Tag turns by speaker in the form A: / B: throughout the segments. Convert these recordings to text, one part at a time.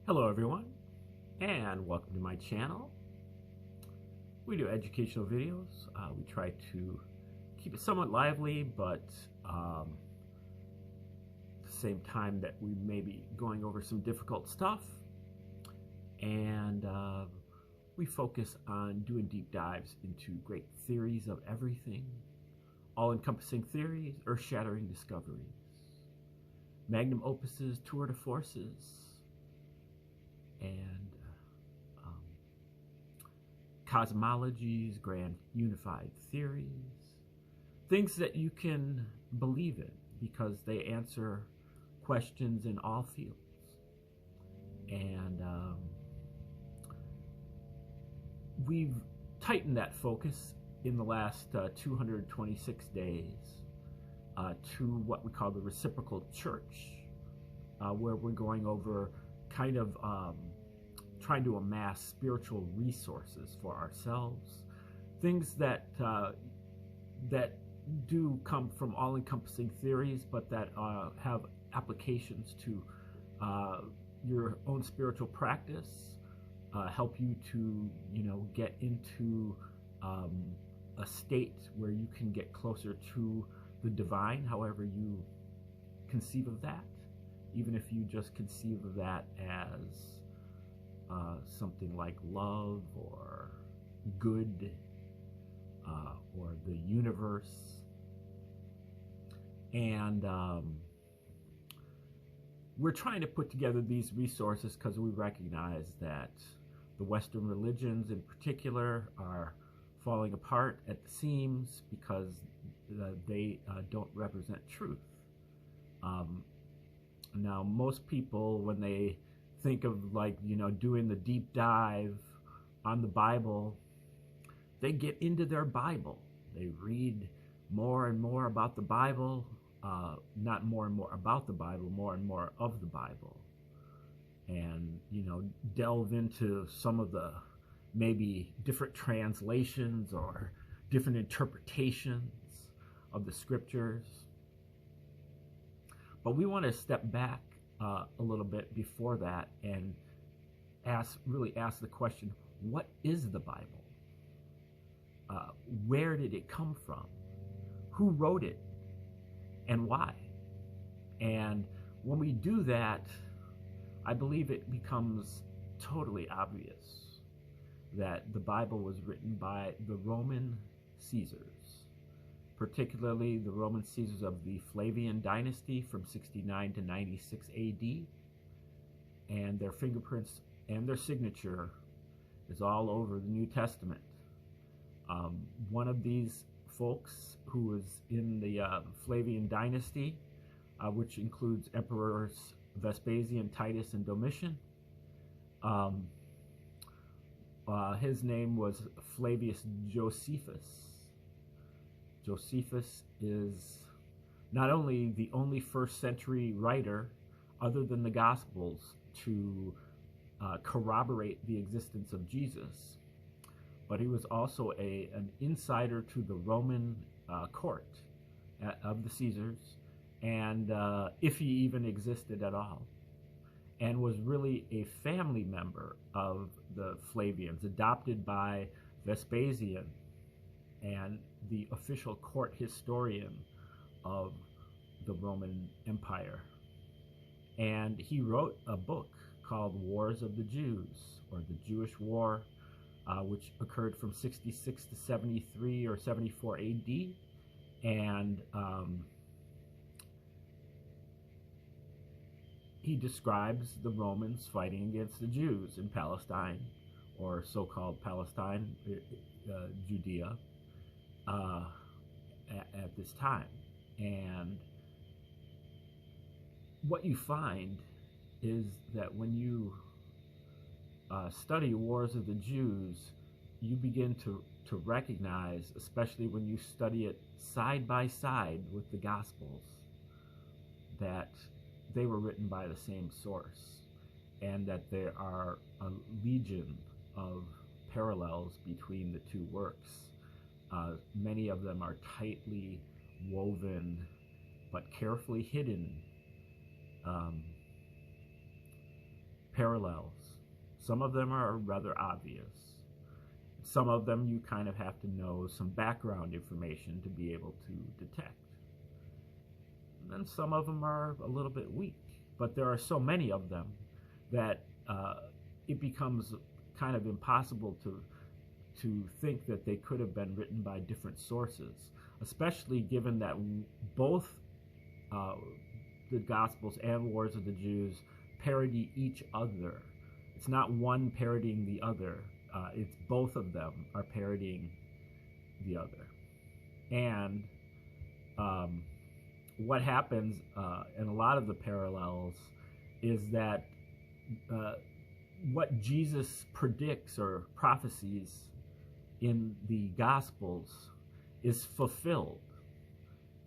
A: Hello everyone, and welcome to my channel. We do educational videos. We try to keep it somewhat lively, but at the same time that we may be going over some difficult stuff. And we focus on doing deep dives into great theories of everything, all-encompassing theories, earth-shattering discoveries, magnum opuses, tour de forces, and cosmologies, grand unified theories, things that you can believe in because they answer questions in all fields. And we've tightened that focus in the last 226 days to what we call the Reciprocal Church, where we're going over kind of trying to amass spiritual resources for ourselves, things that that do come from all-encompassing theories, but that have applications to your own spiritual practice, help you to get into a state where you can get closer to the divine, however you conceive of that, even if you just conceive of that as something like love or good or the universe. And we're trying to put together these resources because we recognize that the Western religions in particular are falling apart at the seams because they don't represent truth. Now, most people, when they think of doing the deep dive on the Bible, they get into their Bible. They read more and more about the Bible, not more and more about the Bible, more and more of the Bible, and delve into some of the maybe different translations or different interpretations of the scriptures. But we want to step back a little bit before that and really ask the question, what is the Bible? Where did it come from? Who wrote it? And why? And when we do that, I believe it becomes totally obvious that the Bible was written by the Roman Caesars, particularly the Roman Caesars of the Flavian dynasty from 69 to 96 AD, and their fingerprints and their signature is all over the New Testament. One of these folks who was in the Flavian dynasty, which includes emperors Vespasian, Titus, and Domitian, his name was Flavius Josephus. Josephus is not only the only first century writer other than the Gospels to corroborate the existence of Jesus, but he was also an insider to the Roman court of the Caesars, and if he even existed at all, and was really a family member of the Flavians, adopted by Vespasian, and the official court historian of the Roman Empire. And he wrote a book called Wars of the Jews, or the Jewish War, which occurred from 66 to 73 or 74 AD. And he describes the Romans fighting against the Jews in Palestine, or so-called Palestine, Judea, at this time. And what you find is that when you study Wars of the Jews, you begin to recognize, especially when you study it side by side with the Gospels, that they were written by the same source, and that there are a legion of parallels between the two works. Many of them are tightly woven but carefully hidden parallels. Some of them are rather obvious. Some of them you kind of have to know some background information to be able to detect. And then some of them are a little bit weak. But there are so many of them that it becomes kind of impossible to think that they could have been written by different sources, especially given that both the Gospels and Wars of the Jews parody each other. It's not one parodying the other. It's both of them are parodying the other. And what happens in a lot of the parallels is that what Jesus predicts or prophesies in the Gospels is fulfilled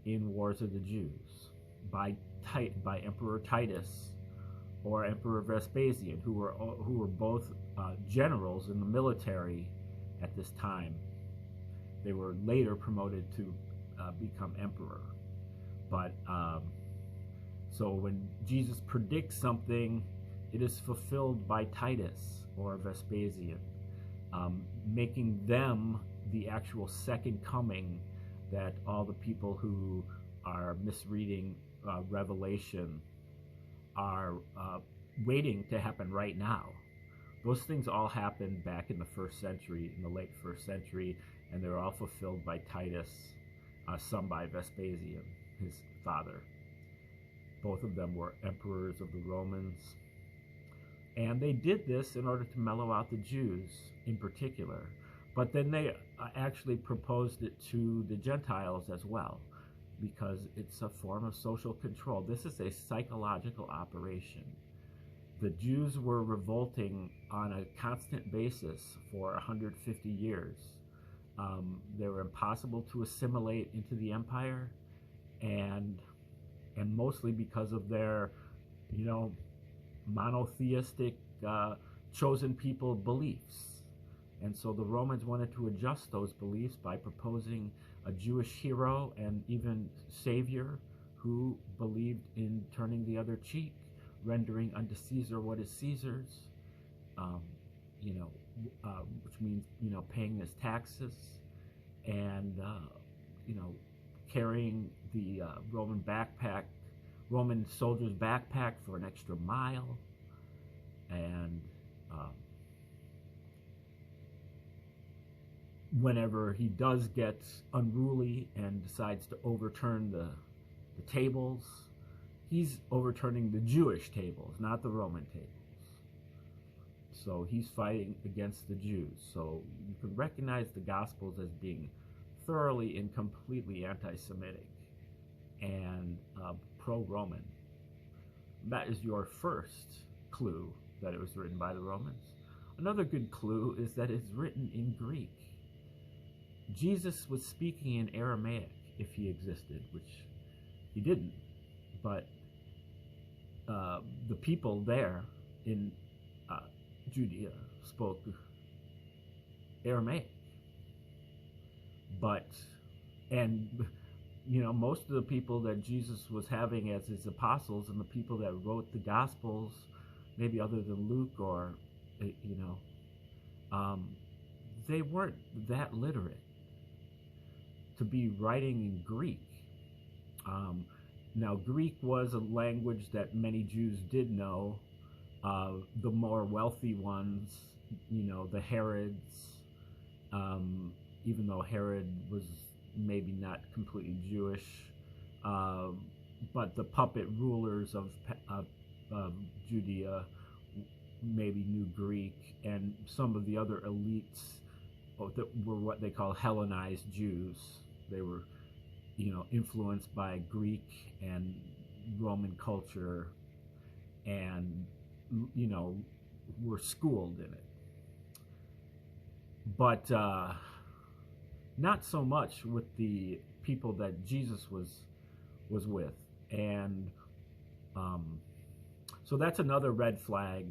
A: in Wars of the Jews by Emperor Titus or Emperor Vespasian, who were both generals in the military at this time. They were later promoted to become emperor. But so when Jesus predicts something, it is fulfilled by Titus or Vespasian, making them the actual second coming that all the people who are misreading Revelation are waiting to happen right now. Those things all happened back in the first century, in the late first century, and they were all fulfilled by Titus, some by Vespasian, his father. Both of them were emperors of the Romans. And they did this in order to mellow out the Jews in particular. But then they actually proposed it to the Gentiles as well, because it's a form of social control. This is a psychological operation. The Jews were revolting on a constant basis for 150 years. They were impossible to assimilate into the empire, and mostly because of their, monotheistic chosen people beliefs. And so the Romans wanted to adjust those beliefs by proposing a Jewish hero and even savior who believed in turning the other cheek, rendering unto Caesar what is Caesar's, which means, paying his taxes and, carrying the Roman soldier's backpack for an extra mile. And whenever he does get unruly and decides to overturn the tables, he's overturning the Jewish tables, not the Roman tables. So he's fighting against the Jews. So you can recognize the Gospels as being thoroughly and completely anti-Semitic and pro-Roman. That is your first clue that it was written by the Romans. Another good clue is that it's written in Greek. Jesus was speaking in Aramaic, if he existed, which he didn't. But the people there in Judea spoke Aramaic. Most of the people that Jesus was having as his apostles and the people that wrote the Gospels, maybe other than Luke or, they weren't that literate to be writing in Greek. Now, Greek was a language that many Jews did know. The more wealthy ones, the Herods, even though Herod was maybe not completely Jewish, but the puppet rulers of Judea maybe knew Greek, and some of the other elites that were what they call Hellenized Jews. They were, influenced by Greek and Roman culture, and were schooled in it. But not so much with the people that Jesus was with. And so that's another red flag.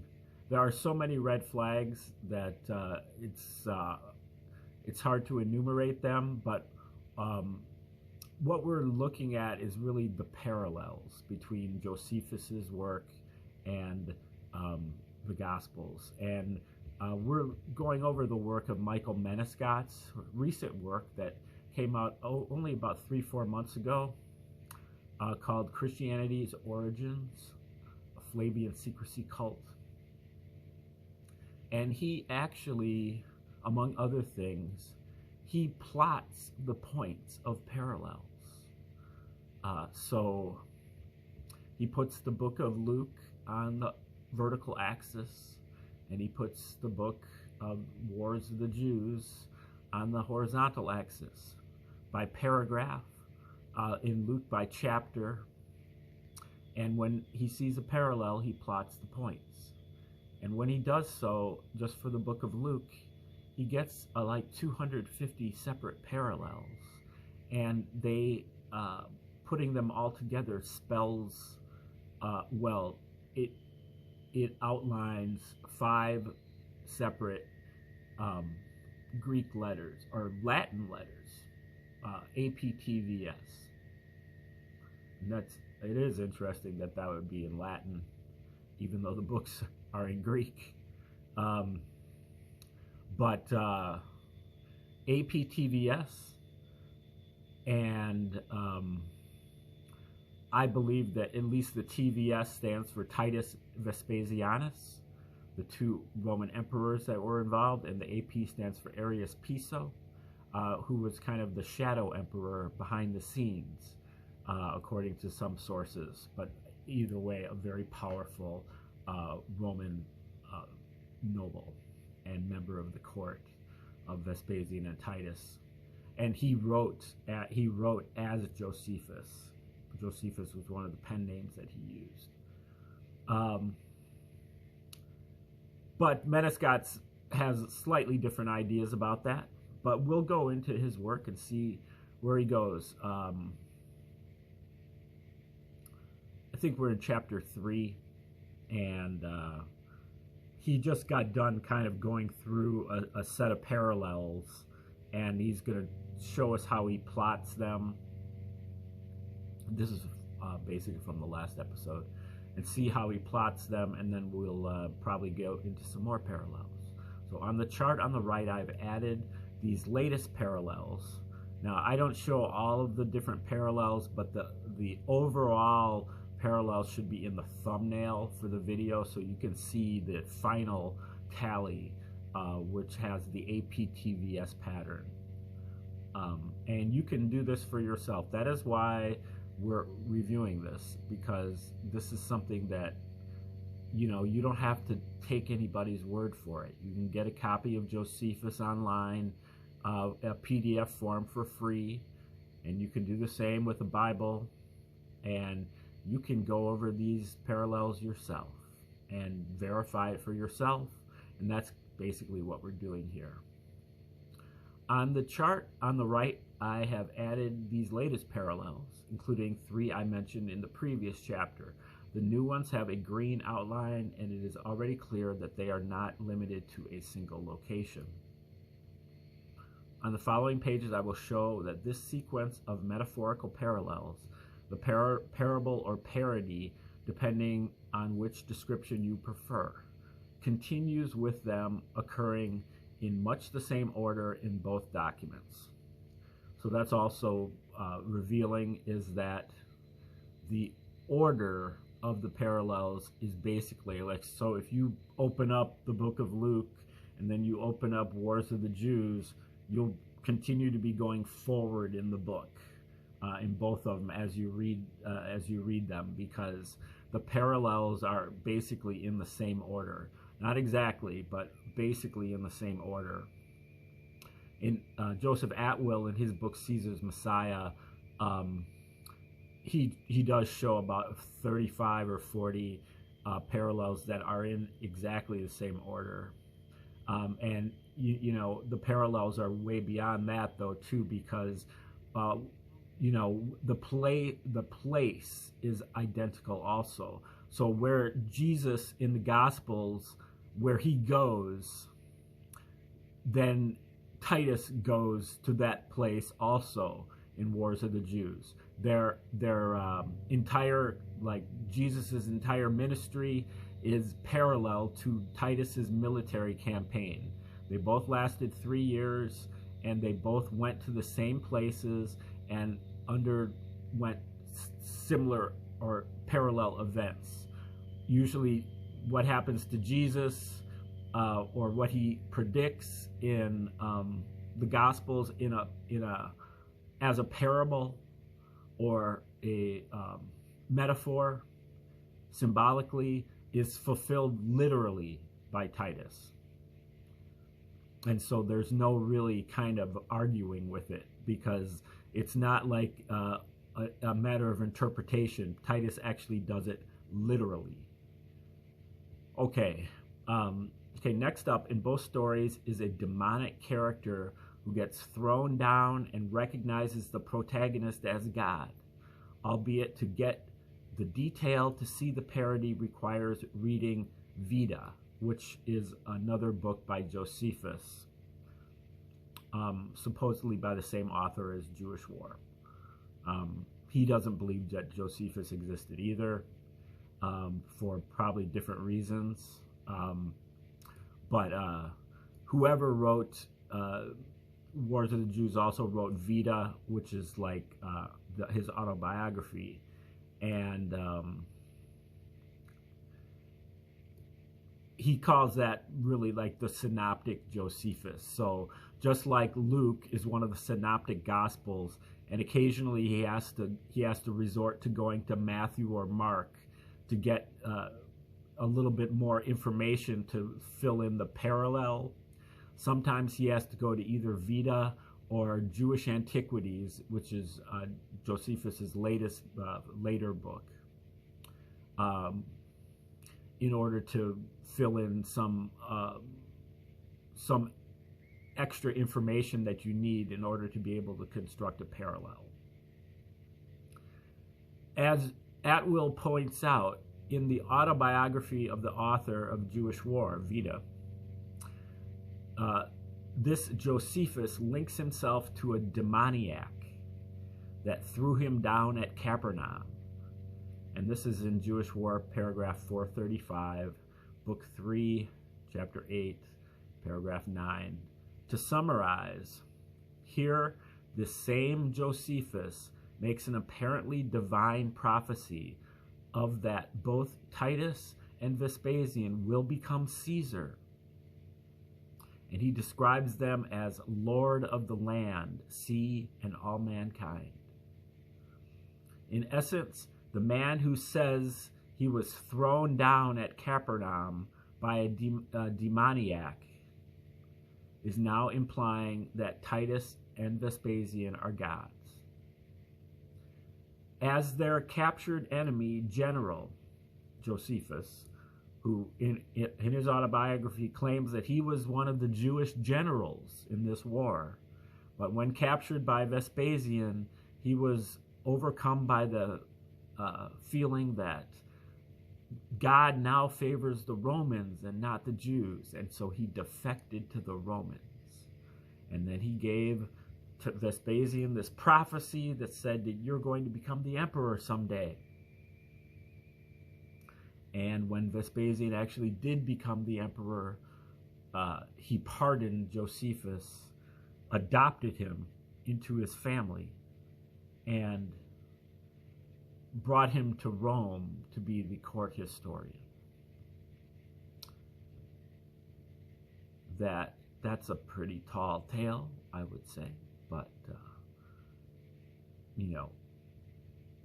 A: There are so many red flags that it's hard to enumerate them, but what we're looking at is really the parallels between Josephus's work and the Gospels. And we're going over the work of Michael Menescot's recent work that came out only about 3-4 months ago, called Christianity's Origins, a Flavian Secrecy Cult. And he actually, among other things, he plots the points of parallels. So he puts the book of Luke on the vertical axis, and he puts the book of Wars of the Jews on the horizontal axis, by paragraph, in Luke by chapter. And when he sees a parallel, he plots the points. And when he does so, just for the book of Luke, he gets like 250 separate parallels, and they putting them all together spells, well, it outlines 5 separate Greek letters, or Latin letters, APTVS. And it is interesting that would be in Latin, even though the books are in Greek. But APTVS, and I believe that at least the TVS stands for Titus Vespasianus, the 2 Roman emperors that were involved, and the AP stands for Arius Piso, who was kind of the shadow emperor behind the scenes, according to some sources. But either way, a very powerful Roman noble and member of the court of Vespasian and Titus. And he wrote as Josephus. Josephus was one of the pen names that he used. But Menescot has slightly different ideas about that. But we'll go into his work and see where he goes. I think we're in chapter 3, and he just got done kind of going through a set of parallels, and he's going to show us how he plots them. This is basically from the last episode, and see how he plots them, and then we'll probably go into some more parallels. So on the chart on the right, I've added these latest parallels. Now, I don't show all of the different parallels, but the overall parallels should be in the thumbnail for the video, so you can see the final tally, which has the APTVS pattern. And you can do this for yourself. That is why we're reviewing this, because this is something that, you don't have to take anybody's word for it. You can get a copy of Josephus online, a PDF form for free, and you can do the same with the Bible, and you can go over these parallels yourself and verify it for yourself, and that's basically what we're doing here. On the chart on the right, I have added these latest parallels, including 3 I mentioned in the previous chapter. The new ones have a green outline, and it is already clear that they are not limited to a single location. On the following pages, I will show that this sequence of metaphorical parallels, the parable or parody, depending on which description you prefer, continues with them occurring in much the same order in both documents. So that's also revealing, is that the order of the parallels is basically like, so if you open up the book of Luke and then you open up Wars of the Jews, you'll continue to be going forward in the book, in both of them as you read them, because the parallels are basically in the same order. Not exactly, but basically in the same order. In Joseph Atwill, in his book Caesar's Messiah, he does show about 35 or 40 parallels that are in exactly the same order. And the parallels are way beyond that, though, too, because the place is identical also. So where Jesus in the Gospels, where he goes, then Titus goes to that place also in Wars of the Jews. Their entire, like, Jesus's entire ministry is parallel to Titus's military campaign. They both lasted 3 years, and they both went to the same places and underwent similar or parallel events. Usually what happens to Jesus or what he predicts in the Gospels as a parable or a metaphor symbolically is fulfilled literally by Titus. And so there's no really kind of arguing with it, because it's not like a matter of interpretation. Titus actually does it literally. Okay, next up in both stories is a demonic character who gets thrown down and recognizes the protagonist as God, albeit to get the detail to see the parody requires reading Vita, which is another book by Josephus, supposedly by the same author as Jewish War. He doesn't believe that Josephus existed either, for probably different reasons. But whoever wrote Wars of the Jews also wrote Vita, which is like his autobiography. And he calls that really like the synoptic Josephus. So just like Luke is one of the synoptic gospels, and occasionally he has to resort to going to Matthew or Mark to get a little bit more information to fill in the parallel. Sometimes he has to go to either Vita or Jewish Antiquities, which is Josephus's later book, in order to fill in some extra information that you need in order to be able to construct a parallel. As Atwill points out, in the autobiography of the author of Jewish War, Vita, this Josephus links himself to a demoniac that threw him down at Capernaum. And this is in Jewish War, paragraph 435, book 3, chapter 8, paragraph 9. To summarize, here the same Josephus makes an apparently divine prophecy of that both Titus and Vespasian will become Caesar. And he describes them as Lord of the land, sea, and all mankind. In essence, the man who says he was thrown down at Capernaum by a demoniac is now implying that Titus and Vespasian are gods. As their captured enemy general, Josephus, who in his autobiography claims that he was one of the Jewish generals in this war, but when captured by Vespasian, he was overcome by the feeling that God now favors the Romans and not the Jews, and so he defected to the Romans. And then he gave to Vespasian this prophecy that said that you're going to become the emperor someday. And when Vespasian actually did become the emperor, he pardoned Josephus, adopted him into his family, and brought him to Rome to be the court historian. That's a pretty tall tale, I would say, but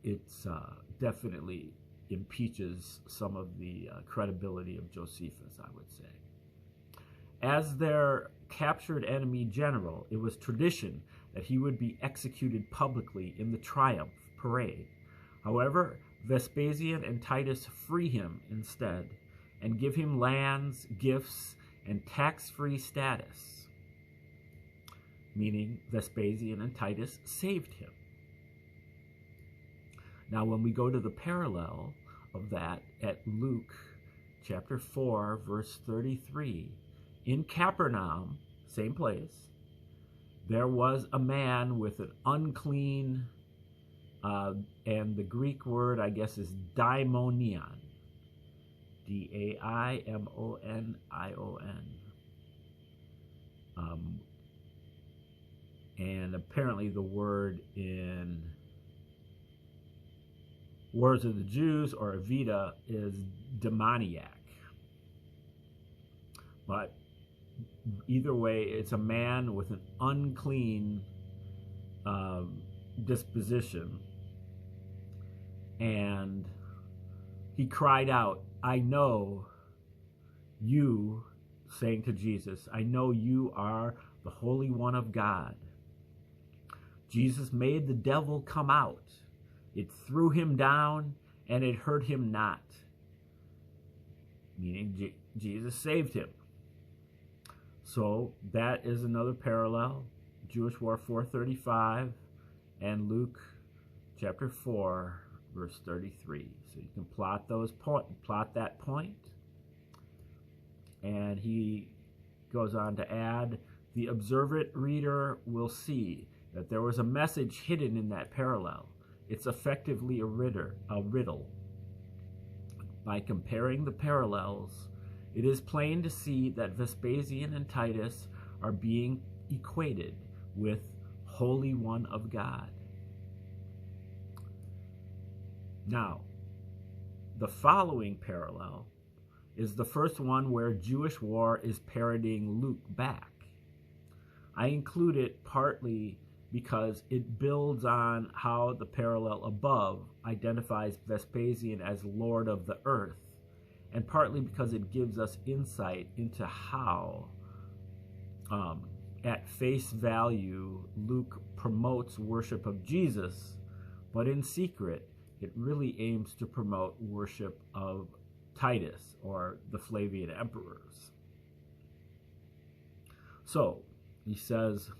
A: it's definitely impeaches some of the credibility of Josephus, I would say. As their captured enemy general, it was tradition that he would be executed publicly in the triumph parade. However, Vespasian and Titus free him instead and give him lands, gifts, and tax-free status, meaning Vespasian and Titus saved him. Now, when we go to the parallel of that at Luke chapter 4, verse 33, in Capernaum, same place, there was a man with an unclean, and the Greek word, I guess, is daimonion. Daimonion. And apparently the word in Wars of the Jews, or Evita, is demoniac. But either way, it's a man with an unclean disposition. And he cried out, I know you, saying to Jesus, I know you are the Holy One of God. Jesus made the devil come out. It threw him down, and it hurt him not. Meaning Jesus saved him. So that is another parallel. Jewish War 4:35 and Luke chapter 4 verse 33. So you can plot that point. And he goes on to add, the observant reader will see that there was a message hidden in that parallel. It's effectively a riddle. By comparing the parallels, it is plain to see that Vespasian and Titus are being equated with Holy One of God. Now, the following parallel is the first one where Jewish War is parodying Luke back. I include it partly because it builds on how the parallel above identifies Vespasian as Lord of the earth, and partly because it gives us insight into how, at face value, Luke promotes worship of Jesus, but in secret, it really aims to promote worship of Titus, or the Flavian emperors. So, he says,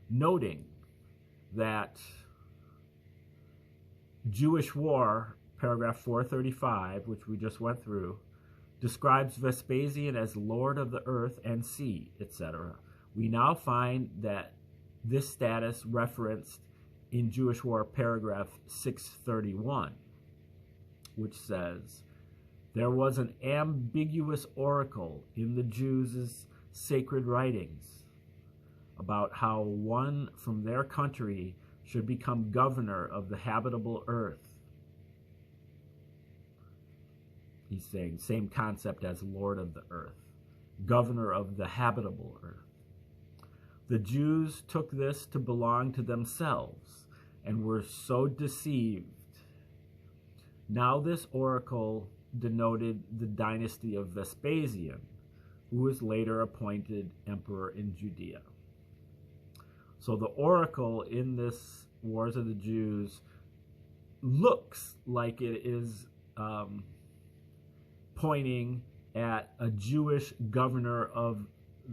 A: noting that Jewish War, paragraph 435, which we just went through, describes Vespasian as Lord of the earth and sea, etc. We now find that this status referenced in Jewish War, paragraph 631, which says, there was an ambiguous oracle in the Jews' sacred writings about how one from their country should become governor of the habitable earth. He's saying same concept as Lord of the earth, governor of the habitable earth. The Jews took this to belong to themselves and were so deceived. Now this oracle denoted the dynasty of Vespasian, who was later appointed emperor in Judea. So the oracle in this Wars of the Jews looks like it is pointing at a Jewish governor of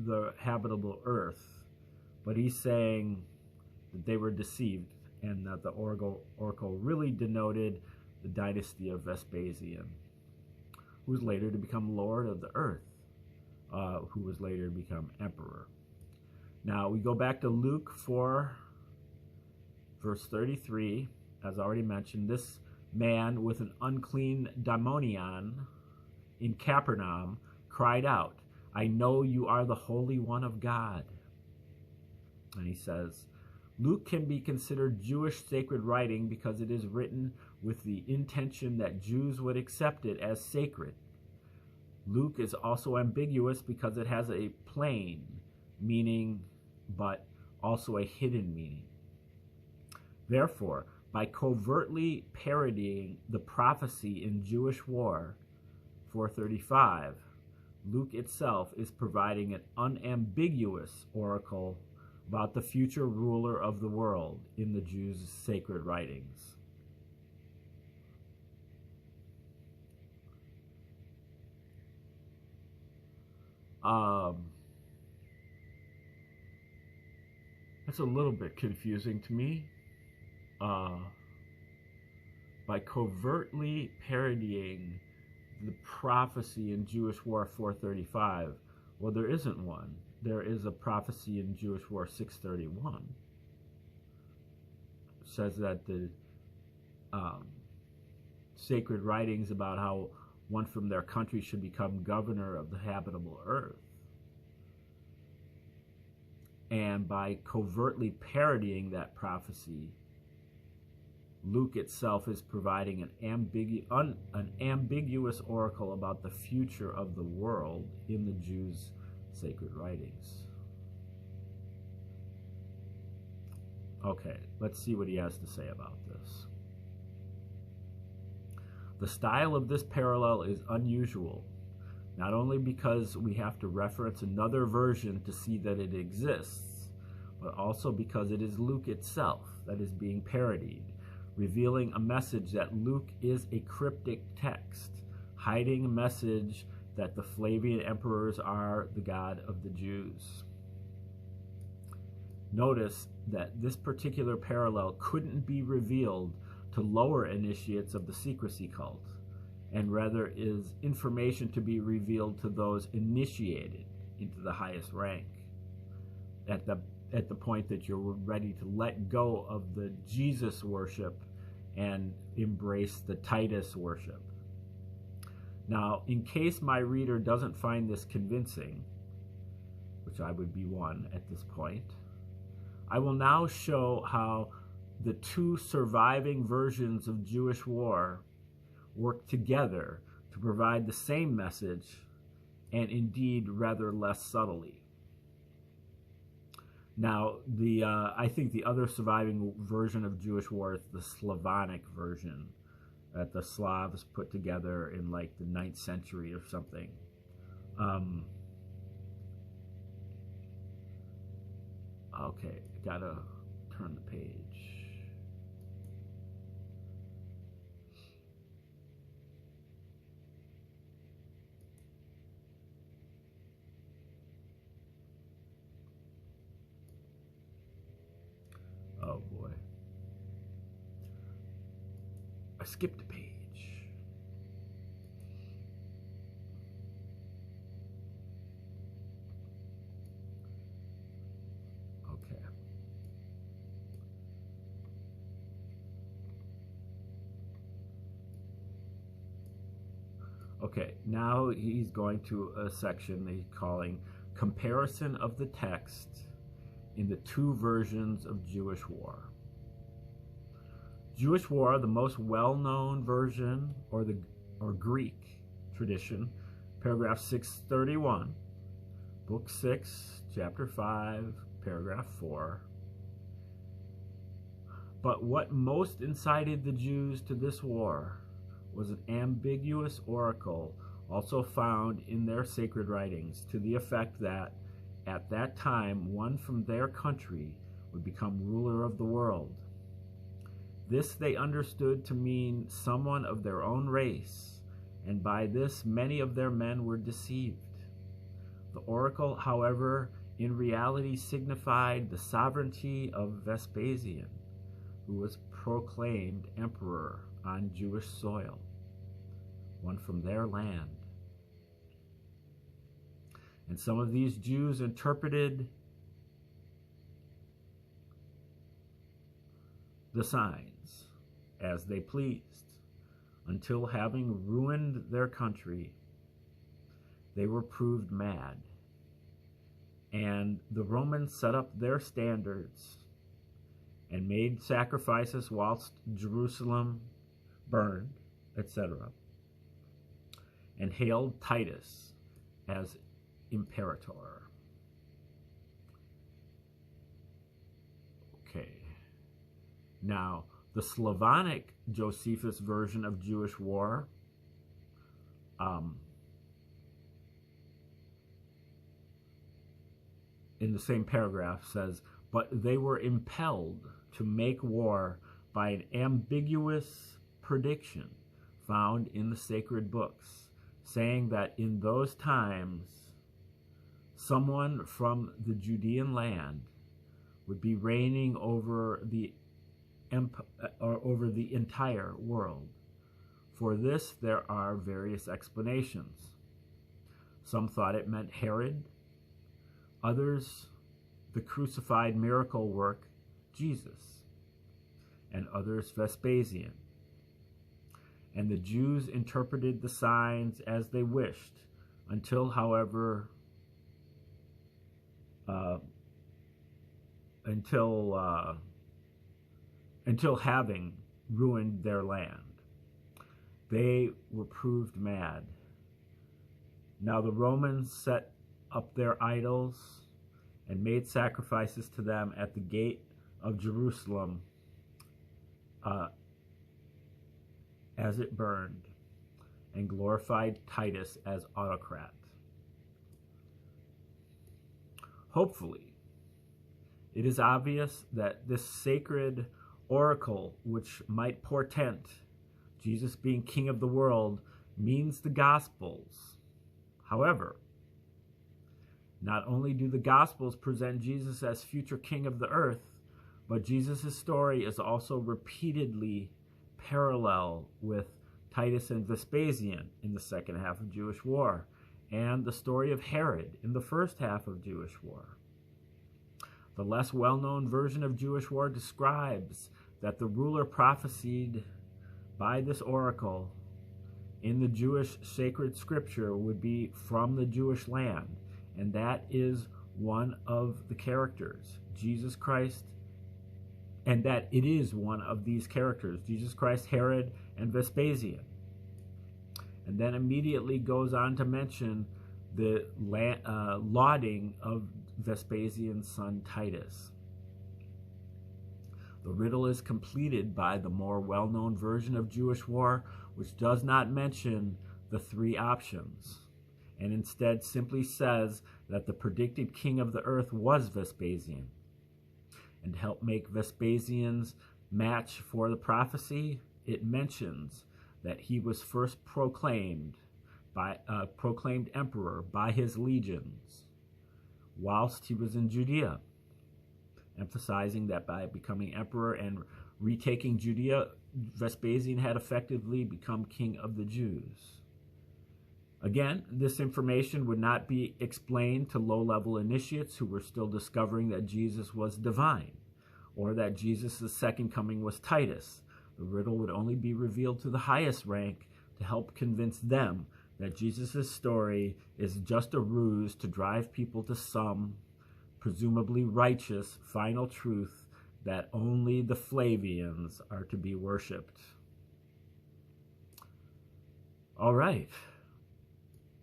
A: the habitable earth, but he's saying that they were deceived and that the oracle really denoted the dynasty of Vespasian, who was later to become Lord of the earth, who was later to become emperor. Now we go back to Luke 4, verse 33. As already mentioned, this man with an unclean daimonion in Capernaum cried out, I know you are the Holy One of God. And he says, Luke can be considered Jewish sacred writing because it is written with the intention that Jews would accept it as sacred. Luke is also ambiguous because it has a plain meaning, but also a hidden meaning. Therefore, by covertly parodying the prophecy in Jewish War 435, Luke itself is providing an unambiguous oracle about the future ruler of the world in the Jews' sacred writings. That's a little bit confusing to me. By covertly parodying the prophecy in Jewish War 435, well, there isn't one. There is a prophecy in Jewish War 631. It says that the sacred writings about how one from their country should become governor of the habitable earth. And by covertly parodying that prophecy, Luke itself is providing an ambiguous oracle about the future of the world in the Jews' sacred writings. Okay, let's see what he has to say about this. The style of this parallel is unusual, not only because we have to reference another version to see that it exists, but also because it is Luke itself that is being parodied, revealing a message that Luke is a cryptic text, hiding a message that the Flavian emperors are the God of the Jews. Notice that this particular parallel couldn't be revealed to lower initiates of the secrecy cult, and rather is information to be revealed to those initiated into the highest rank, at the point that you're ready to let go of the Jesus worship and embrace the Titus worship. Now, in case my reader doesn't find this convincing, which I would be one at this point, I will now show how the two surviving versions of Jewish war work together to provide the same message, and indeed rather less subtly. Now, I think the other surviving version of Jewish war is the Slavonic version that the Slavs put together in like the 9th century or something. Okay, gotta turn the page. Oh boy. I skipped a page. Okay. Okay, now he's going to a section he's calling Comparison of the Text in the Two Versions of Jewish War. Jewish War, the most well-known version, or Greek tradition, paragraph 631, book 6, chapter 5, paragraph 4. But what most incited the Jews to this war was an ambiguous oracle also found in their sacred writings, to the effect that at that time one from their country would become ruler of the world. This they understood to mean someone of their own race, and by this many of their men were deceived. The oracle, however, in reality signified the sovereignty of Vespasian, who was proclaimed emperor on Jewish soil, one from their land. And some of these Jews interpreted the signs as they pleased, until having ruined their country, they were proved mad. And the Romans set up their standards and made sacrifices whilst Jerusalem burned, etc., and hailed Titus as imperator. Okay. Now, the Slavonic Josephus version of Jewish war in the same paragraph says, but they were impelled to make war by an ambiguous prediction found in the sacred books, saying that in those times someone from the Judean land would be reigning over the entire world. For this there are various explanations. Some thought it meant Herod, others the crucified miracle work Jesus, and others Vespasian. and the Jews interpreted the signs as they wished, until, however, until having ruined their land, they were proved mad. Now the Romans set up their idols and made sacrifices to them at the gate of Jerusalem as it burned, and glorified Titus as autocrat. Hopefully, it is obvious that this sacred oracle, which might portend Jesus being king of the world, means the Gospels. However, not only do the Gospels present Jesus as future king of the earth, but Jesus' story is also repeatedly parallel with Titus and Vespasian in the second half of Jewish War, and the story of Herod in the first half of Jewish War. The less well-known version of Jewish War describes that the ruler prophesied by this oracle in the Jewish sacred scripture would be from the Jewish land, and that is one of the characters, Jesus Christ, and that it is one of these characters, Jesus Christ, Herod, and Vespasian. And then immediately goes on to mention the lauding of Vespasian's son Titus. The riddle is completed by the more well-known version of Jewish War, which does not mention the three options, and instead simply says that the predicted king of the earth was Vespasian. And to help make Vespasian's match for the prophecy, it mentions that he was first proclaimed emperor by his legions whilst he was in Judea, emphasizing that by becoming emperor and retaking Judea, Vespasian had effectively become king of the Jews. Again, this information would not be explained to low-level initiates who were still discovering that Jesus was divine, or that Jesus' second coming was Titus. The riddle would only be revealed to the highest rank to help convince them that Jesus' story is just a ruse to drive people to some, presumably righteous, final truth that only the Flavians are to be worshipped. All right.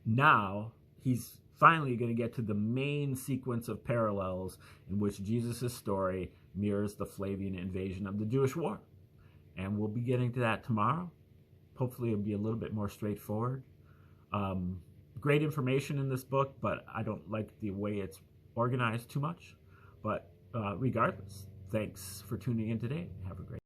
A: Now, he's finally going to get to the main sequence of parallels in which Jesus' story mirrors the Flavian invasion of the Jewish War. And we'll be getting to that tomorrow. Hopefully it'll be a little bit more straightforward. Great information in this book, but I don't like the way it's organized too much. But regardless, thanks for tuning in today. Have a great day.